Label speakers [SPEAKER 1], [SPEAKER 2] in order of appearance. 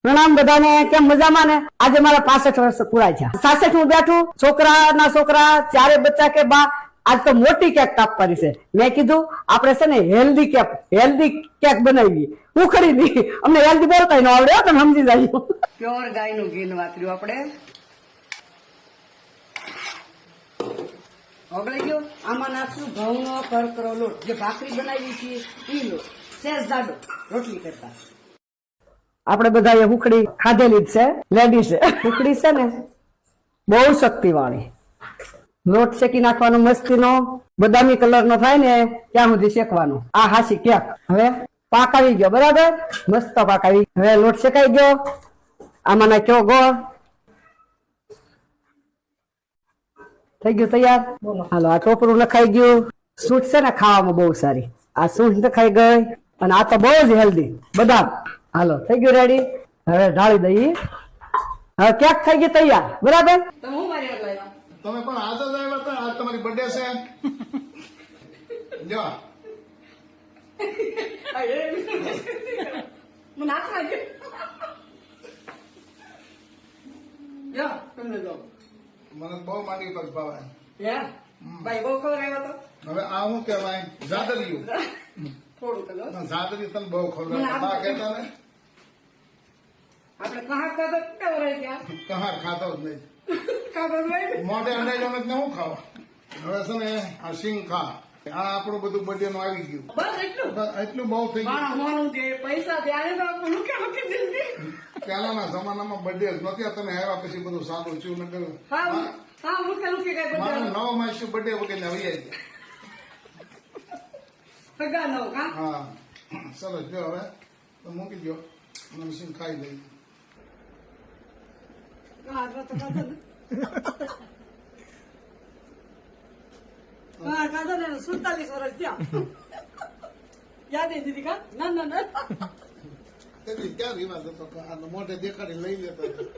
[SPEAKER 1] પ્રણામ બધાને, કેમ મજામાં ને? આજે મારા 65 વર્ષ પૂરા છે. 66 હું બેઠું, છોકરા ચારે બચ્ચા કે બા આજ તો મોટી કેક કાપવાની છે. મેં કીધું આપણે છે ને હેલ્ધી કેક બનાવીએ. હું ખરીદી અમને હેલ્ધી બોલતા ન આવડે, તમે સમજી જાય.
[SPEAKER 2] પ્યોર ગાયનું ઘી વાપર્યું આપણે. ઓગળી ગયો. આમાં નાખશું ઘઉંનો કરકરો લોટ, જે ભાખરી બનાવી છે એ લોટ, સેજ જાડો રોટલી કરતા.
[SPEAKER 1] આપણે બધા હુકડી ખાધેલી જ છે, લેડીઝ હુકડી છે ને બહુ શક્તિ વાળી. લોટ શેકી નાખવાનો મસ્તીનો, બદામી કલર નો થાય ને ત્યાં સુધી શેકવાનો. આ હાસી કેક હવે પાક આવી ગયો, બરાબર મસ્ત પાક આવી. હવે લોટ શેકાઈ ગયો, આમાં નાખ્યો ગોળ, થઈ ગયું તૈયાર. હાલો આ ટોપરું નખાઈ ગયું. સૂટ છે ને ખાવામાં બહુ સારી. આ સૂટ નખાઈ ગઈ અને આ તો બહુ જ હેલ્ધી બદામ. હાલો થઈ ગયું રેડી. હવે ઢાળી દઈએ. હવે કેક થઈ ગઈ તૈયાર, બરાબર.
[SPEAKER 2] તમે હું મારી આગળ આવ્યા?
[SPEAKER 3] તમે પણ આજ જ આવ્યા હતા. આજ તમારી બર્થડે છે. જો
[SPEAKER 2] મને હાથ લાગે. જો તમને જો
[SPEAKER 3] મને બહુ માંડી પગ ભાવે.
[SPEAKER 2] ભાઈ બહુ ખબર આવ્યો તો
[SPEAKER 3] હવે આ શું કહેવાય? જાદરિયું.
[SPEAKER 2] થોડું કલો
[SPEAKER 3] જાદરી તને બહુ ખવડાવે. બા કહેતા ને
[SPEAKER 2] આપણે કહા ખાતો કેવો રહી ગયા
[SPEAKER 3] કહાર ખાતો જ નહીં.
[SPEAKER 2] ખબર નહીં
[SPEAKER 3] મોઢે અંડાઈ જવાનું ને હું ખાવા. હવે છે ને આ સિંગ ખા. આ આપણું બધું બર્થડે નું આવી ગયું.
[SPEAKER 2] બસ એટલું
[SPEAKER 3] બસ એટલું બહુ થઈ ગયું.
[SPEAKER 2] માણસ દે પૈસા દે આને તો આપણે મૂકી જિંદગી.
[SPEAKER 3] પહેલાના જમાનામાં બર્થડે જ નહોતી. તમે આવ્યા પછી બધું સાદું થયું ને કર્યું.
[SPEAKER 2] હા હા મૂકી કઈ
[SPEAKER 3] મારું
[SPEAKER 2] બધા
[SPEAKER 3] નવ માસી બર્થડે વગેરે આવી જાય.
[SPEAKER 2] સગા નવ કા
[SPEAKER 3] હા સરસ. જો હવે તો મૂકી દો અને સિંગ ખાઈ લઈ.
[SPEAKER 2] હા કાઢો ને 47 વર્ષ થયા. યાદ એ દીદી કા ના ના ના
[SPEAKER 3] તેથી ક્યાં રિવાજ હતો કે આ મોઢે દેખાડી લઈ લેતા હતા.